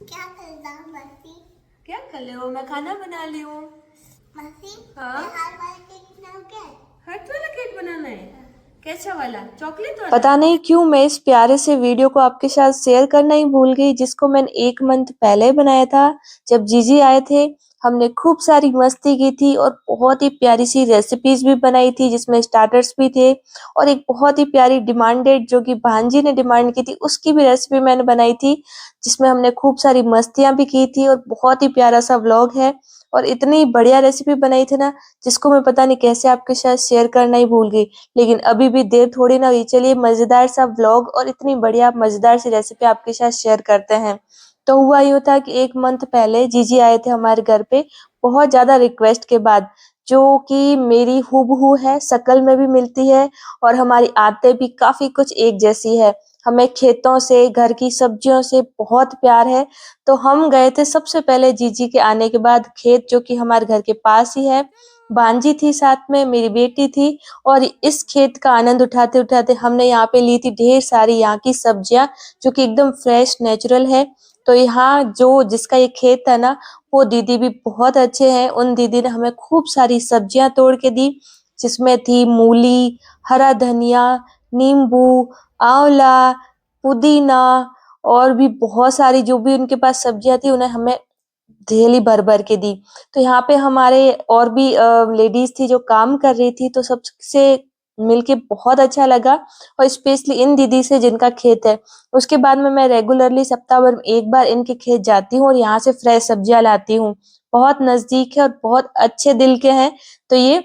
क्या कर रहा हूँ मस्ती? क्या कर रहे हो? मैं खाना बना ली हूँ। मस्ती? हाँ। हार वाला केक बनाओ क्या? हर्ट वाला केक बनाना है? कैसा वाला? चॉकलेट वाला? पता नहीं क्यों मैं इस प्यारे से वीडियो को आपके साथ शेयर करना ही भूल गई, जिसको मैंने 1 मंथ पहले बनाया था। जब जीजी आए थे, हमने खूब सारी मस्ती की थी और बहुत ही प्यारी सी रेसिपीज भी बनाई थी, जिसमें स्टार्टर्स भी थे और एक बहुत ही प्यारी डिमांडेड, जो कि भांजी ने डिमांड की थी, उसकी भी रेसिपी मैंने बनाई थी, जिसमें हमने खूब सारी मस्तियां भी की थी और बहुत ही प्यारा सा व्लॉग है। और इतनी बढ़िया रेसिपी बनाई थी ना, जिसको मैं पता नहीं कैसे आपके साथ शेयर करना ही भूल गई। लेकिन अभी भी देर थोड़ी ना हुई, चलिए मजेदार सा व्लॉग और इतनी बढ़िया मजेदार सी रेसिपी आपके साथ शेयर करते हैं। तो हुआ यूं था कि 1 मंथ पहले जीजी आए थे हमारे घर पे, बहुत ज्यादा रिक्वेस्ट के बाद, जो कि मेरी हूबहू है, शक्ल में भी मिलती है और हमारी आदतें भी काफी कुछ एक जैसी है। हमें खेतों से, घर की सब्जियों से बहुत प्यार है। तो हम गए थे सबसे पहले जीजी के आने के बाद खेत, जो कि हमारे घर के पास ही है। भांजी थी साथ में, मेरी बेटी थी और इस खेत का आनंद उठाते-उठाते हमने यहाँ पे ली थी ढेर सारी यहाँ की सब्जियाँ, जो कि एकदम फ्रेश नेचुरल है। तो यहाँ जो जिसका ये खेत था ना, वो दीदी भी बहुत अच्छे हैं। उन दीदी ने हमें खूब सारी सब्जियाँ तोड़ के दी, जिसमें थी मूली, हरा धनिया, नींबू, आंवला, पुदीना और भी बहुत सारी जो भी उनके पास सब्जियाँ थी, उन्हें हमें थैली भर-भर के दी। तो यहाँ पे हमारे और भी लेडीज़ थी जो काम कर रही थी, तो सबसे मिलके बहुत अच्छा लगा और स्पेशली इन दीदी से जिनका खेत है। उसके बाद में मैं रेगुलरली सप्ताह भर में 1 बार इनके खेत जाती हूँ और यहाँ से फ्रेश सब्जियाँ लाती हूँ। बहुत नज़दीक है और बहुत अच्छे दिल के हैं। तो ये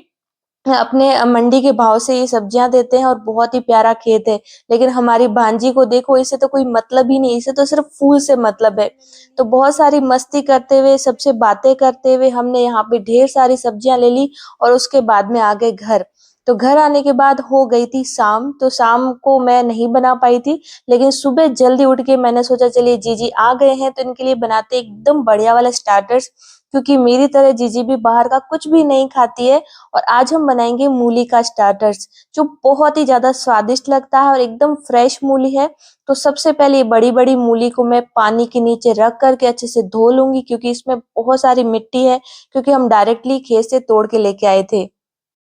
अपने मंडी के भाव से ये सब्जियाँ देते हैं और बहुत ही प्यारा खेत है। लेकिन हमारी भांजी को देखो, इसे तो कोई मतलब ही नहीं, इसे तो सिर्फ फूल से मतलब है। तो बहुत सारी मस्ती करते हुए, सबसे बातें करते हुए हमने यहाँ पे ढेर सारी सब्जियाँ ले ली और उसके बाद में आ गए घर। तो घर आने के बाद हो गई थी शाम, तो शाम को मैं नहीं बना पाई थी, लेकिन सुबह जल्दी उठ के मैंने सोचा चलिए जीजी आ गए हैं तो इनके लिए बनाते एकदम बढ़िया वाला स्टार्टर्स, क्योंकि मेरी तरह जीजी भी बाहर का कुछ भी नहीं खाती है। और आज हम बनाएंगे मूली का स्टार्टर्स, जो बहुत ही ज़्यादा स्वादिष्ट लगता है और एकदम फ्रेश मूली है। तो सबसे पहले ये बड़ी-बड़ी मूली को मैं पानी के नीचे रख कर के अच्छे से धो लूँगी, क्योंकि इसमें बहुत सारी मिट्टी है, क्योंकि हम डायरेक्टली खेत से तोड़ के लेके आए थे।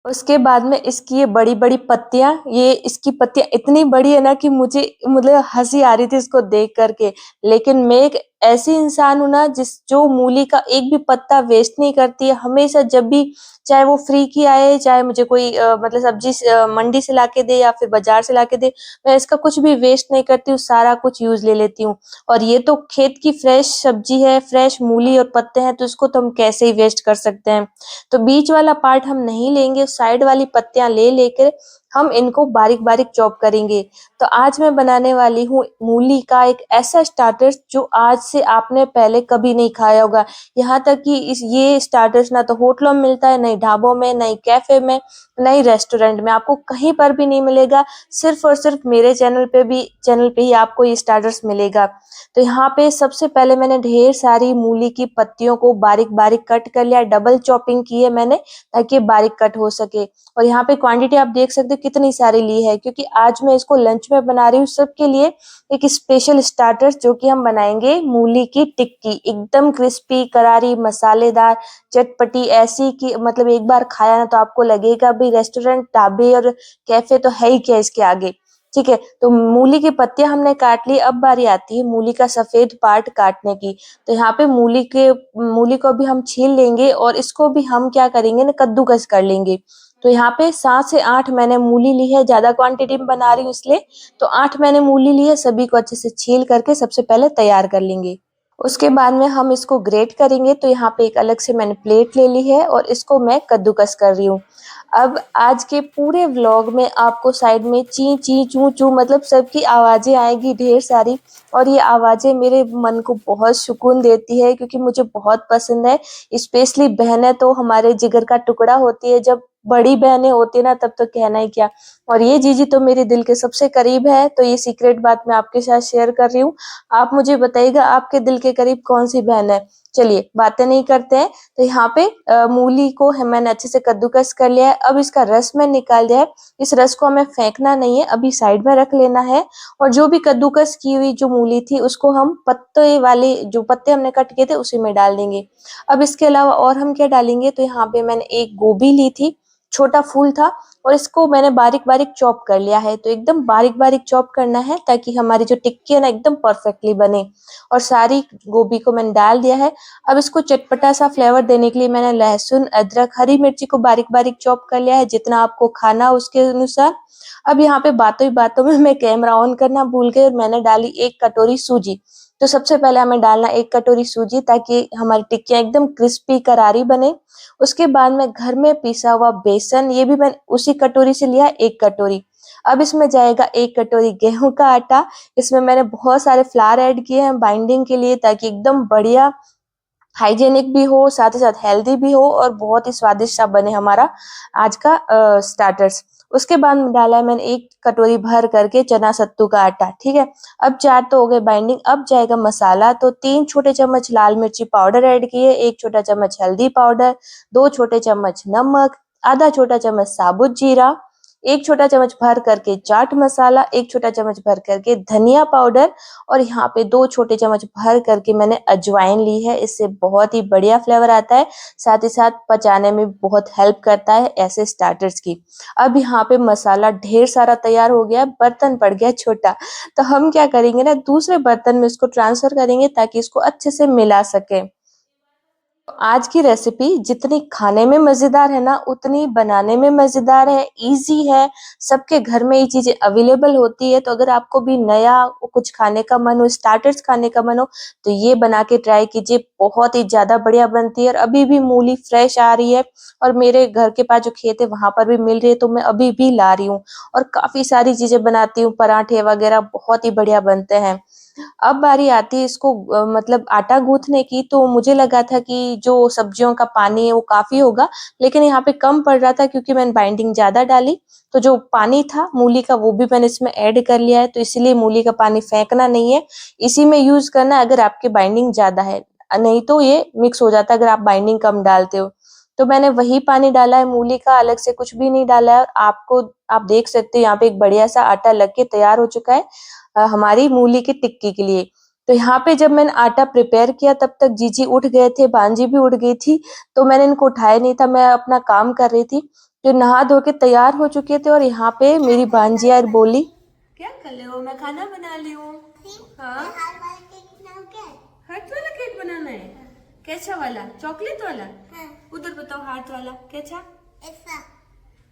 उसके बाद में इसकी ये बड़ी-बड़ी पत्तियाँ, ये इसकी पत्तियाँ इतनी बड़ी है ना कि मुझे मतलब हँसी आ रही थी इसको देख कर के। लेकिन मैं एक ऐसी इंसान हूँ ना जो मूली का एक भी पत्ता वेस्ट नहीं करती है। हमेशा जब भी, चाहे वो फ्री की आए, चाहे मुझे कोई मतलब सब्जी मंडी से लाके दे या फिर बाज़ार से लाके दे, मैं इसका कुछ भी वेस्ट नहीं करती हूँ, सारा कुछ यूज़ ले लेती हूँ। और ये तो खेत की फ्रेश सब्जी है, फ्रेश मूली और पत्ते हैं, तो इसको तो हम कैसे ही वेस्ट कर सकते हैं। तो बीच वाला पार्ट हम नहीं लेंगे, साइड वाली पत्तियाँ ले लेकर हम इनको बारीक-बारीक चॉप करेंगे। तो आज मैं बनाने वाली हूँ मूली का एक ऐसा स्टार्टर जो आज से आपने पहले कभी नहीं खाया होगा। यहाँ तक कि इस ये स्टार्टर्स ना तो होटलों में मिलता है, ना ही ढाबों में, ना ही कैफ़े में, ना ही रेस्टोरेंट में, आपको कहीं पर भी नहीं मिलेगा। सिर्फ़ और सिर्फ़ मेरे चैनल पे ही आपको ये स्टार्टर्स मिलेगा। तो यहाँ पे सबसे पहले मैंने ढेर सारी मूली की पत्तियों को बारीक-बारीक कट कर लिया, डबल चॉपिंग की है मैंने, ताकि ये बारीक कट हो सके। और यहाँ पे क्वांटिटी आप देख सकते हो कितनी सारी ली है, क्योंकि आज मैं इसको लंच में बना रही हूँ सबके लिए एक स्पेशल स्टार्टर, जो कि हम बनाएँगे मूली की टिक्की। एकदम क्रिस्पी, करारी, मसालेदार, चटपटी, ऐसी कि मतलब एक बार खाया ना तो आपको लगेगा भई रेस्टोरेंट, ढाबे और कैफ़े तो है ही क्या इसके आगे। ठीक है, तो मूली की पत्तियाँ हमने काट ली, अब बारी आती है मूली का सफ़ेद पार्ट काटने की। तो यहाँ पे मूली को भी हम छील लेंगे और इसको भी हम क्या करेंगे ना, कद्दूकस कर लेंगे। तो यहाँ पे 7 से 8 मैंने मूली ली है, ज़्यादा क्वांटिटी में बना रही हूँ इसलिए। तो 8 मैंने मूली ली है, सभी को अच्छे से छील करके सबसे पहले तैयार कर लेंगे। उसके बाद में हम इसको ग्रेट करेंगे, तो यहाँ पे एक अलग से मैंने प्लेट ले ली है और इसको मैं कद्दूकस कर रही हूँ। अब आज के पूरे व्लॉग में आपको साइड में ची ची चू चू मतलब सबकी आवाज़ें आएगी ढेर सारी, और ये आवाज़ें मेरे मन को बहुत सुकून देती है, क्योंकि मुझे बहुत पसंद है। स्पेशली बहनें तो हमारे जिगर का टुकड़ा होती है। जब बड़ी बहनें होती ना तब तो कहना ही क्या। और ये जीजी तो मेरे दिल के सबसे करीब है, तो ये सीक्रेट बात मैं आपके साथ शेयर कर रही हूँ। आप मुझे बताइएगा आपके दिल के करीब कौन सी बहन है। चलिए बातें नहीं करते हैं। तो यहाँ पे मूली को मैंने अच्छे से कद्दूकस कर लिया है। अब इसका रस मैं निकाल दिया है। इस रस को हमें फेंकना नहीं है, अभी साइड में रख लेना है। और जो भी कद्दूकस की हुई जो मूली थी उसको हम पत्ते वाले जो पत्ते हमने कट किए थे उसी में डाल देंगे। अब इसके अलावा और हम क्या डालेंगे, तो यहाँ पे मैंने एक गोभी ली थी, छोटा फूल था, और इसको मैंने बारीक बारीक चॉप कर लिया है। तो एकदम बारीक बारीक चॉप करना है ताकि हमारी जो टिक्की है ना एकदम परफेक्टली बने। और सारी गोभी को मैंने डाल दिया है। अब इसको चटपटा सा फ्लेवर देने के लिए मैंने लहसुन, अदरक, हरी मिर्ची को बारीक बारीक चॉप कर लिया है, जितना आपको खाना हो उसके अनुसार। अब यहाँ पे बातों ही बातों में मैं कैमरा ऑन करना भूल गई और मैंने डाली 1 कटोरी सूजी। तो सबसे पहले हमें डालना 1 कटोरी सूजी ताकि हमारी टिक्कियाँ एकदम क्रिस्पी करारी बने। उसके बाद में घर में पिसा हुआ बेसन, ये भी मैंने उसी कटोरी से लिया 1 कटोरी। अब इसमें जाएगा 1 कटोरी गेहूं का आटा। इसमें मैंने बहुत सारे फ्लावर ऐड किए हैं बाइंडिंग के लिए ताकि एकदम बढ़िया हाइजेनिक भी हो, साथ ही साथ हेल्दी भी हो और बहुत ही स्वादिष्ट सा बने हमारा आज का स्टार्टर्स। उसके बाद में डाला है मैंने 1 कटोरी भर करके चना सत्तू का आटा, ठीक है। अब 4 तो हो गए बाइंडिंग। अब जाएगा मसाला। तो 3 छोटे चम्मच लाल मिर्ची पाउडर ऐड किए, 1 छोटा चम्मच हल्दी पाउडर, 2 छोटे चम्मच नमक, आधा छोटा चम्मच साबुत जीरा, 1 छोटा चम्मच भर करके चाट मसाला, 1 छोटा चम्मच भर करके धनिया पाउडर, और यहाँ पे 2 छोटे चम्मच भर करके मैंने अजवाइन ली है। इससे बहुत ही बढ़िया फ्लेवर आता है, साथ ही साथ पचाने में बहुत हेल्प करता है ऐसे स्टार्टर्स की। अब यहाँ पे मसाला ढेर सारा तैयार हो गया, बर्तन पड़ गया छोटा। तो हम क्या करेंगे ना, दूसरे बर्तन में इसको ट्रांसफर करेंगे ताकि इसको अच्छे से मिला सके। आज की रेसिपी जितनी खाने में मजेदार है ना उतनी बनाने में मजेदार है, इजी है। सबके घर में ये चीजें अवेलेबल होती है। तो अगर आपको भी नया कुछ खाने का मन हो, स्टार्टर्स खाने का मन हो, तो ये बना के ट्राई कीजिए। बहुत ही ज्यादा बढ़िया बनती है और अभी भी मूली फ्रेश आ रही है और मेरे घर के पास जो खेत है वहां पर भी मिल रही है, तो मैं अभी भी ला रही हूँ। और काफी सारी चीजें बनाती हूँ, पराठे वगैरह बहुत ही बढ़िया बनते हैं। अब बारी आती है इसको मतलब आटा गूंथने की। तो मुझे लगा था कि जो सब्जियों का पानी है वो काफी होगा, लेकिन यहाँ पे कम पड़ रहा था क्योंकि मैंने बाइंडिंग ज्यादा डाली। तो जो पानी था मूली का वो भी मैंने इसमें ऐड कर लिया है। तो इसीलिए मूली का पानी फेंकना नहीं है, इसी में यूज करना है अगर आपकी बाइंडिंग ज्यादा है, नहीं तो ये मिक्स हो जाता है अगर आप बाइंडिंग कम डालते हो। तो मैंने वही पानी डाला है मूली का, अलग से कुछ भी नहीं डाला है। और आप देख सकते हो यहाँ पे एक बढ़िया सा आटा लग के तैयार हो चुका है हमारी मूली की टिक्की के लिए। तो यहाँ पे जब मैंने आटा प्रिपेयर किया तब तक जीजी उठ गए थे, भांजी भी उठ गई थी। तो मैंने इनको उठाया नहीं था, मैं अपना काम कर रही थी। जो नहा धो के तैयार हो चुके थे और यहाँ पे मेरी भांजी यार बोली, क्या कर रहे हो? मैं खाना बना ली हूँ। हाँ, हार वाला केक बनाओ क्या? हार्ट वाला केक बनाना है? कैसा वाला? चॉकलेट वाला? हाँ, उधर बताओ, हार्ट वाला कैसा? ऐसा।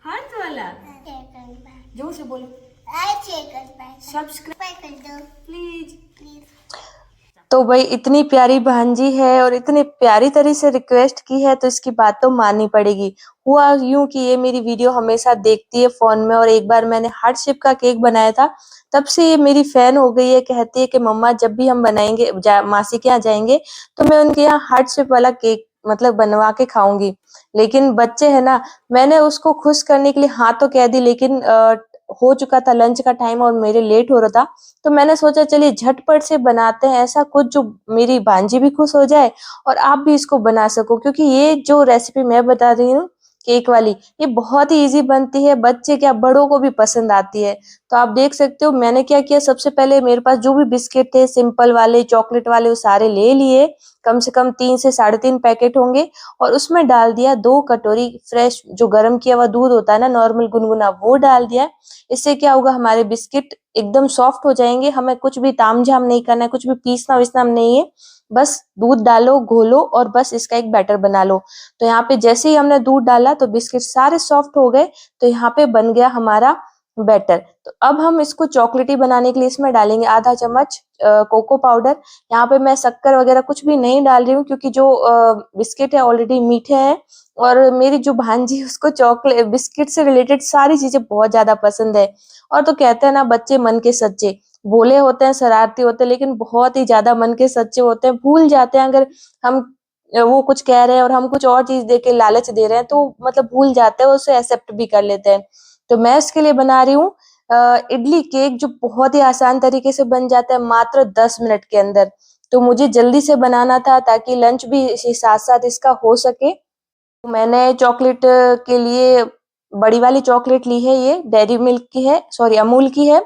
हार्ट वाला? शेयर कर बाय। जोर से बोलो। शेयर कर बाय। सब्सक्राइब कर दो प्लीज। प्लीज। तो भाई इतनी प्यारी भांजी है और इतनी प्यारी तरह से रिक्वेस्ट की है तो इसकी बात तो माननी पड़ेगी। हुआ यूं कि ये मेरी वीडियो हमेशा देखती है फोन में, और एक बार मैंने हार्ट शेप का केक बनाया था, तब से ये मेरी फैन हो गई है। कहती है कि मम्मा जब भी हम बनाएंगे मासी के यहाँ जाएंगे तो मैं उनके यहाँ हार्ट शेप वाला केक मतलब बनवा के खाऊंगी। लेकिन बच्चे है ना, मैंने उसको खुश करने के लिए हाँ तो कह दी, लेकिन हो चुका था लंच का टाइम और मेरे लेट हो रहा था। तो मैंने सोचा चलिए झटपट से बनाते हैं ऐसा कुछ जो मेरी भांजी भी खुश हो जाए और आप भी इसको बना सको, क्योंकि ये जो रेसिपी मैं बता रही हूँ केक वाली, ये बहुत ही इजी बनती है, बच्चे क्या बड़ों को भी पसंद आती है। तो आप देख सकते हो मैंने क्या किया, सबसे पहले मेरे पास जो भी बिस्किट थे सिंपल वाले चॉकलेट वाले वो सारे ले लिए, कम से कम 3 से 3.5 पैकेट होंगे, और उसमें डाल दिया 2 कटोरी फ्रेश जो गर्म किया हुआ दूध होता है ना नॉर्मल गुनगुना, वो डाल दिया। इससे क्या होगा, हमारे बिस्किट एकदम सॉफ्ट हो जाएंगे। हमें कुछ भी तामझाम नहीं करना है, कुछ भी पीसना विसना नहीं है, बस दूध डालो घोलो और बस इसका एक बैटर बना लो। तो यहाँ पे जैसे ही हमने दूध डाला तो बिस्किट सारे सॉफ्ट हो गए। तो यहाँ पे बन गया हमारा बैटर। तो अब हम इसको चॉकलेटी बनाने के लिए इसमें डालेंगे आधा चम्मच कोको पाउडर। यहाँ पे मैं शक्कर वगैरह कुछ भी नहीं डाल रही हूँ क्योंकि जो बिस्किट है ऑलरेडी मीठे हैं, और मेरी जो भांजी उसको चॉकलेट बिस्किट से रिलेटेड सारी चीजें बहुत ज्यादा पसंद है। और तो कहते हैं ना बच्चे मन के सच्चे, भोले होते हैं शरारती होते हैं लेकिन बहुत ही ज्यादा मन के सच्चे होते हैं। भूल जाते हैं अगर हम वो कुछ कह रहे हैं और हम कुछ और चीज दे के लालच दे रहे हैं, तो मतलब भूल जाते हैं, उसे एक्सेप्ट भी कर लेते हैं। तो मैं इसके लिए बना रही हूँ इडली केक, जो बहुत ही आसान तरीके से बन जाता है मात्र 10 मिनट के अंदर। तो मुझे जल्दी से बनाना था ताकि लंच भी इसी साथ साथ इसका हो सके। तो मैंने चॉकलेट के लिए बड़ी वाली चॉकलेट ली है, ये डेयरी मिल्क की है, सॉरी अमूल की है।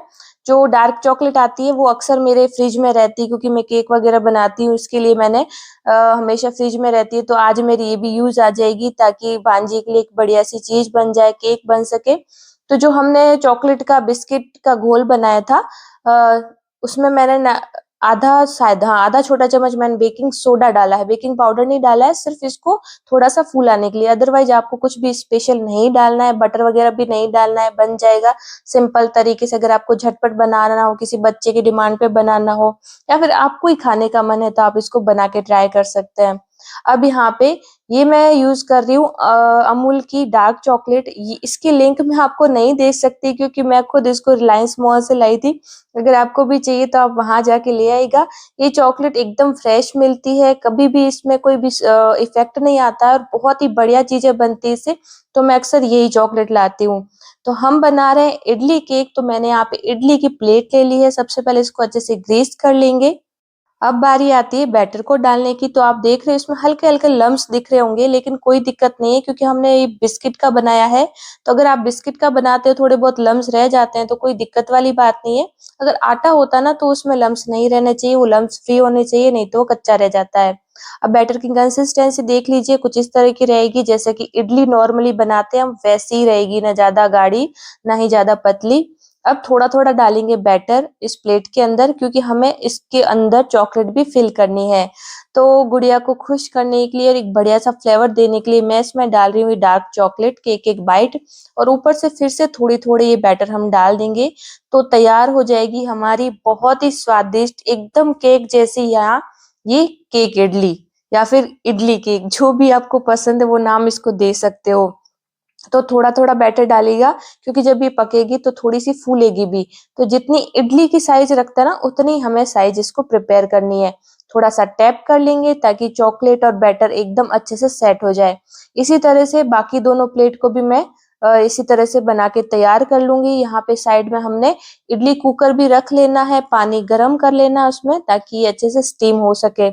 जो डार्क चॉकलेट आती है वो अक्सर मेरे फ्रिज में रहती है, क्योंकि मैं केक वगैरह बनाती हूँ, इसके लिए मैंने हमेशा फ्रिज में रहती है। तो आज मेरी ये भी यूज आ जाएगी ताकि भांजी के लिए एक बढ़िया सी चीज बन जाए, केक बन सके। तो जो हमने चॉकलेट का बिस्किट का घोल बनाया था, उसमें मैंने आधा, शायद हाँ, आधा छोटा चम्मच मैंने बेकिंग सोडा डाला है, बेकिंग पाउडर नहीं डाला है, सिर्फ इसको थोड़ा सा फूलाने के लिए। अदरवाइज आपको कुछ भी स्पेशल नहीं डालना है, बटर वगैरह भी नहीं डालना है, बन जाएगा सिंपल तरीके से। अगर आपको झटपट बनाना हो, किसी बच्चे की डिमांड पे बनाना हो, या फिर आपको ही खाने का मन है, तो आप इसको बना के ट्राई कर सकते हैं। अब यहाँ पे ये मैं यूज कर रही हूँ अमूल की डार्क चॉकलेट। इसकी लिंक मैं आपको नहीं दे सकती, क्योंकि मैं खुद इसको रिलायंस मॉल से लाई थी। अगर आपको भी चाहिए तो आप वहां जाके ले आएगा। ये चॉकलेट एकदम फ्रेश मिलती है, कभी भी इसमें कोई भी इफेक्ट नहीं आता है, और बहुत ही बढ़िया चीजें बनती है इससे। तो मैं अक्सर यही चॉकलेट लाती हूँ। तो हम बना रहे हैं इडली केक। तो मैंने यहाँ पे इडली की प्लेट ले ली है। सबसे पहले इसको अच्छे से ग्रीस कर लेंगे। अब बारी आती है बैटर को डालने की। तो आप देख रहे हैं इसमें हल्के हल्के लम्स दिख रहे होंगे, लेकिन कोई दिक्कत नहीं है, क्योंकि हमने ये बिस्किट का बनाया है। तो अगर आप बिस्किट का बनाते हो, थोड़े बहुत लम्स रह जाते हैं, तो कोई दिक्कत वाली बात नहीं है। अगर आटा होता ना, तो उसमें लम्स नहीं रहने चाहिए, वो लम्स फ्री होने चाहिए, नहीं तो वो कच्चा रह जाता है। अब बैटर की कंसिस्टेंसी देख लीजिए, कुछ इस तरह की रहेगी, जैसे कि इडली नॉर्मली बनाते हैं हम वैसी ही रहेगी, ना ज्यादा गाढ़ी ना ही ज्यादा पतली। अब थोड़ा थोड़ा डालेंगे बैटर इस प्लेट के अंदर, क्योंकि हमें इसके अंदर चॉकलेट भी फिल करनी है। तो गुड़िया को खुश करने के लिए और एक बढ़िया सा फ्लेवर देने के लिए मैं इसमें डाल रही हूँ डार्क चॉकलेट के एक एक बाइट, और ऊपर से फिर से थोड़ी थोड़ी ये बैटर हम डाल देंगे। तो तैयार हो जाएगी हमारी बहुत ही स्वादिष्ट, एकदम केक जैसी यहाँ ये केक इडली, या फिर इडली केक, जो भी आपको पसंद है वो नाम इसको दे सकते हो। तो थोड़ा थोड़ा बैटर डालेगा, क्योंकि जब ये पकेगी तो थोड़ी सी फूलेगी भी। तो जितनी इडली की साइज रखता है ना, उतनी हमें साइज इसको प्रिपेयर करनी है। थोड़ा सा टैप कर लेंगे ताकि चॉकलेट और बैटर एकदम अच्छे से सेट हो जाए। इसी तरह से बाकी दोनों प्लेट को भी मैं इसी तरह से बना के तैयार कर लूंगी। यहाँ पे साइड में हमने इडली कुकर भी रख लेना है, पानी गर्म कर लेना है उसमें, ताकि ये अच्छे से स्टीम हो सके।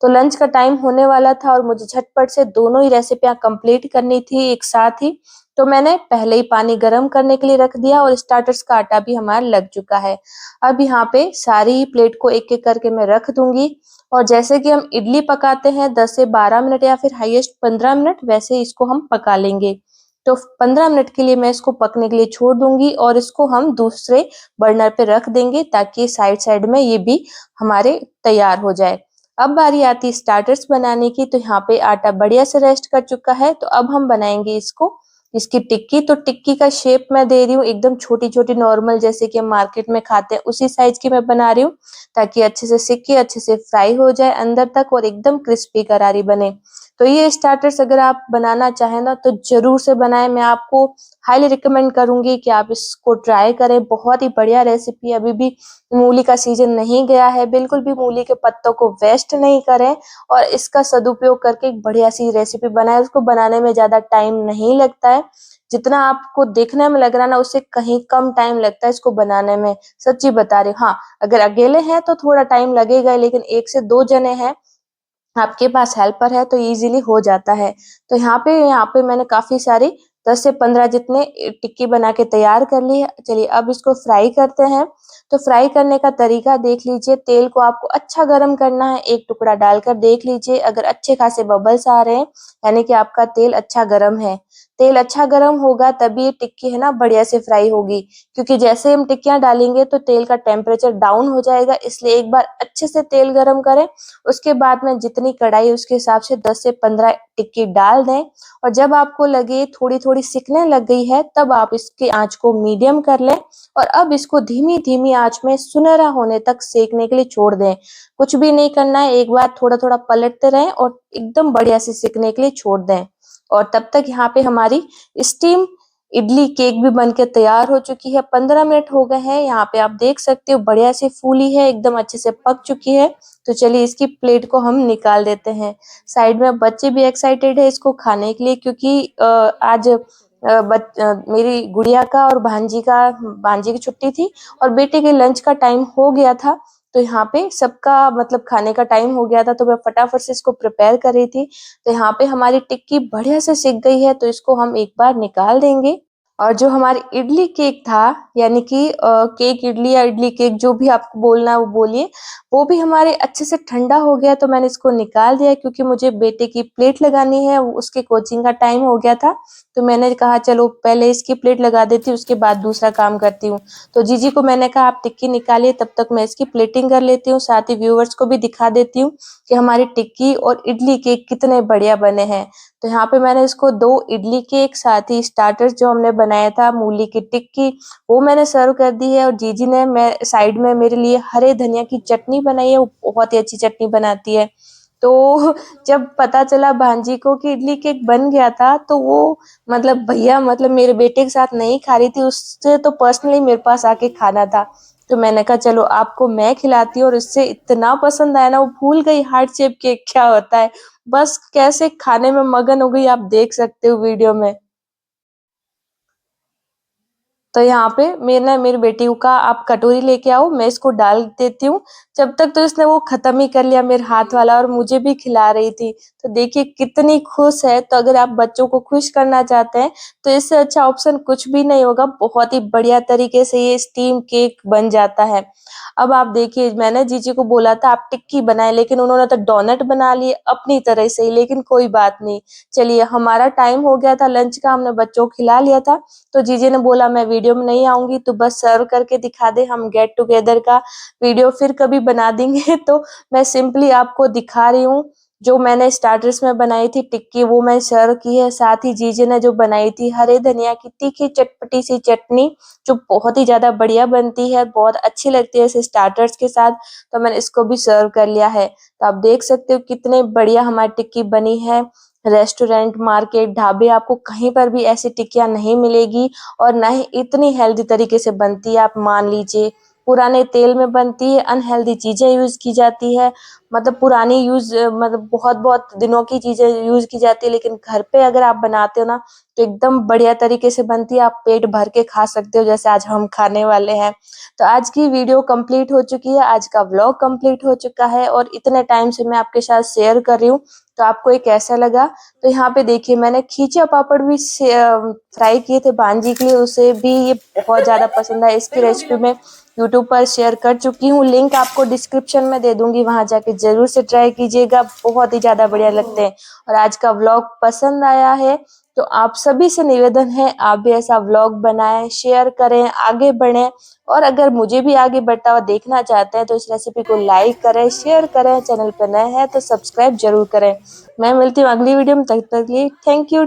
तो लंच का टाइम होने वाला था और मुझे झटपट से दोनों ही रेसिपियां कंप्लीट करनी थी एक साथ ही। तो मैंने पहले ही पानी गर्म करने के लिए रख दिया, और स्टार्टर्स का आटा भी हमारा लग चुका है। अब यहाँ पे सारी ही प्लेट को एक एक करके मैं रख दूंगी, और जैसे कि हम इडली पकाते हैं 10 से 12 मिनट या फिर हाईएस्ट 15 मिनट, वैसे इसको हम पका लेंगे। तो 15 मिनट के लिए मैं इसको पकने के लिए छोड़ दूंगी, और इसको हम दूसरे बर्नर पे रख देंगे, ताकि साइड साइड में ये भी हमारे तैयार हो जाए। अब बारी आती है स्टार्टर्स बनाने की। तो यहाँ पे आटा बढ़िया से रेस्ट कर चुका है। तो अब हम बनाएंगे इसकी टिक्की। तो टिक्की का शेप मैं दे रही हूँ एकदम छोटी छोटी नॉर्मल, जैसे कि हम मार्केट में खाते हैं उसी साइज की मैं बना रही हूँ, ताकि अच्छे से सिक के अच्छे से फ्राई हो जाए अंदर तक, और एकदम क्रिस्पी करारी बने। तो ये स्टार्टर्स अगर आप बनाना चाहें ना, तो जरूर से बनाएं। मैं आपको हाईली रिकमेंड करूंगी कि आप इसको ट्राई करें। बहुत ही बढ़िया रेसिपी। अभी भी मूली का सीजन नहीं गया है, बिल्कुल भी मूली के पत्तों को वेस्ट नहीं करें, और इसका सदुपयोग करके एक बढ़िया सी रेसिपी बनाएं। उसको बनाने में ज्यादा टाइम नहीं लगता है, जितना आपको देखने में लग रहा है ना, उससे कहीं कम टाइम लगता है इसको बनाने में। सच्ची बता रही हूँ। हाँ, अगर अकेले हैं तो थोड़ा टाइम लगेगा, लेकिन 1 से 2 जने हैं, आपके पास हेल्पर है, तो इजीली हो जाता है। तो यहाँ पे मैंने काफी सारी 10 से 15 जितने टिक्की बना के तैयार कर ली है। चलिए अब इसको फ्राई करते हैं। तो फ्राई करने का तरीका देख लीजिए। तेल को आपको अच्छा गर्म करना है, एक टुकड़ा डालकर देख लीजिए। अगर अच्छे खासे बबल्स आ रहे हैं, यानी कि आपका तेल अच्छा गर्म है। तेल अच्छा गर्म होगा तभी ये टिक्की है ना बढ़िया से फ्राई होगी, क्योंकि जैसे हम टिक्कियां डालेंगे तो तेल का टेम्परेचर डाउन हो जाएगा। इसलिए एक बार अच्छे से तेल गर्म करें, उसके बाद में जितनी कढ़ाई उसके हिसाब से 10 से 15 टिक्की डाल दें। और जब आपको लगे थोड़ी थोड़ी सिकने लग गई है, तब आप इसकी आंच को मीडियम कर लें, और अब इसको धीमी धीमी आंच में सुनहरा होने तक सेकने के लिए छोड़ दें। कुछ भी नहीं करना है, एक बार थोड़ा थोड़ा पलटते रहें और एकदम बढ़िया से सिकने के लिए छोड़ दें। और तब तक यहाँ पे हमारी स्टीम इडली केक भी बनके तैयार हो चुकी है। 15 मिनट हो गए हैं। यहाँ पे आप देख सकते हो बढ़िया से फूली है, एकदम अच्छे से पक चुकी है। तो चलिए इसकी प्लेट को हम निकाल देते हैं। साइड में बच्चे भी एक्साइटेड है इसको खाने के लिए, क्योंकि आज मेरी गुड़िया का और भांजी की छुट्टी थी और बेटे के लंच का टाइम हो गया था। तो यहाँ पे सबका मतलब खाने का टाइम हो गया था, तो मैं फटाफट से इसको प्रिपेयर कर रही थी। तो यहाँ पे हमारी टिक्की बढ़िया से सिक गई है, तो इसको हम एक बार निकाल देंगे। और जो हमारी इडली केक था, यानी कि केक इडली या इडली केक जो भी आपको बोलना है वो बोलिए, वो भी हमारे अच्छे से ठंडा हो गया। तो मैंने इसको निकाल दिया, क्योंकि मुझे बेटे की प्लेट लगानी है, उसके कोचिंग का टाइम हो गया था। तो मैंने कहा चलो पहले इसकी प्लेट लगा देती हूँ, उसके बाद दूसरा काम करती हूँ। तो जीजी को मैंने कहा आप टिक्की निकालिए, तब तक मैं इसकी प्लेटिंग कर लेती हूँ, साथ ही व्यूअर्स को भी दिखा देती हूँ कि हमारी टिक्की और इडली केक कितने बढ़िया बने हैं। तो यहाँ पे मैंने इसको 2 इडली केक, साथ ही स्टार्टर्स जो हमने बनाया था मूली की टिक्की, वो मैंने सर्व कर दी है। और जीजी ने साइड में मेरे लिए हरे धनिया की चटनी बनाई है, वो बहुत ही अच्छी चटनी बनाती है। तो जब पता चला भांजी को कि इडली केक बन गया था, तो वो मतलब भैया मतलब मेरे बेटे के साथ नहीं खा रही थी, उससे तो पर्सनली मेरे पास आके खाना था। तो मैंने कहा चलो आपको मैं खिलाती हूँ, और इससे इतना पसंद आया ना, वो भूल गई हार्ट शेप केक क्या होता है। बस कैसे खाने में मगन हो गई, आप देख सकते हो वीडियो में। तो यहाँ पे मैंने मेरी बेटी को कहा आप कटोरी लेके आओ, मैं इसको डाल देती हूँ। जब तक तो इसने वो खत्म ही कर लिया मेरे हाथ वाला, और मुझे भी खिला रही थी। तो देखिए कितनी खुश है। तो अगर आप बच्चों को खुश करना चाहते हैं तो इससे अच्छा ऑप्शन कुछ भी नहीं होगा। बहुत ही बढ़िया तरीके से ये स्टीम केक बन जाता है। अब आप देखिए, मैंने जीजी को बोला था आप टिक्की बनाए, लेकिन उन्होंने तो डोनट बना लिए अपनी तरह से ही। लेकिन कोई बात नहीं, चलिए हमारा टाइम हो गया था लंच का, हमने बच्चों को खिला लिया था। तो जीजी ने बोला मैं वीडियो में नहीं आऊंगी, तो बस सर्व करके दिखा दे, हम गेट टुगेदर का वीडियो फिर कभी बना देंगे। तो मैं सिंपली आपको दिखा रही हूँ। जो मैंने स्टार्टर्स में बनाई थी टिक्की, वो मैं सर्व की है। साथ ही जीजी ने जो बनाई थी हरे धनिया की तीखी चटपटी सी चटनी, जो बहुत ही ज्यादा बढ़िया बनती है, बहुत अच्छी लगती है इस स्टार्टर्स के साथ। तो मैंने इसको भी सर्व कर लिया है। तो आप देख सकते हो कितने बढ़िया हमारी टिक्की बनी है। रेस्टोरेंट, मार्केट, ढाबे, आपको कहीं पर भी ऐसी टिक्कियाँ नहीं मिलेगी, और ना ही इतनी हेल्दी तरीके से बनती है। आप मान लीजिए पुराने तेल में बनती है, अनहेल्दी चीजें यूज की जाती है, मतलब पुरानी मतलब बहुत दिनों की चीजें यूज की जाती है। लेकिन घर पे अगर आप बनाते हो ना, तो एकदम बढ़िया तरीके से बनती है, आप पेट भर के खा सकते हो, जैसे आज हम खाने वाले हैं। तो आज की वीडियो कंप्लीट हो चुकी है, आज का व्लॉग कंप्लीट हो चुका है, और इतने टाइम से मैं आपके साथ शेयर कर रही हूँ। तो आपको ये कैसा लगा? तो यहाँ पे देखिए मैंने खींचे पापड़ भी फ्राई किए थे भांजी के लिए, उसे भी ये बहुत ज्यादा पसंद है। इसकी रेसिपी मैं यूट्यूब पर शेयर कर चुकी हूँ, लिंक आपको डिस्क्रिप्शन में दे दूंगी, वहां जाके जरूर से ट्राई कीजिएगा, बहुत ही ज्यादा बढ़िया लगते हैं। और आज का व्लॉग पसंद आया है तो आप सभी से निवेदन है आप भी ऐसा व्लॉग बनाएं, शेयर करें, आगे बढ़ें। और अगर मुझे भी आगे बढ़ता हुआ देखना चाहते हैं तो इस रेसिपी को लाइक करें, शेयर करें, चैनल पर नए हैं तो सब्सक्राइब जरूर करें। मैं मिलती हूँ अगली वीडियो में, तब तक के लिए थैंक यू।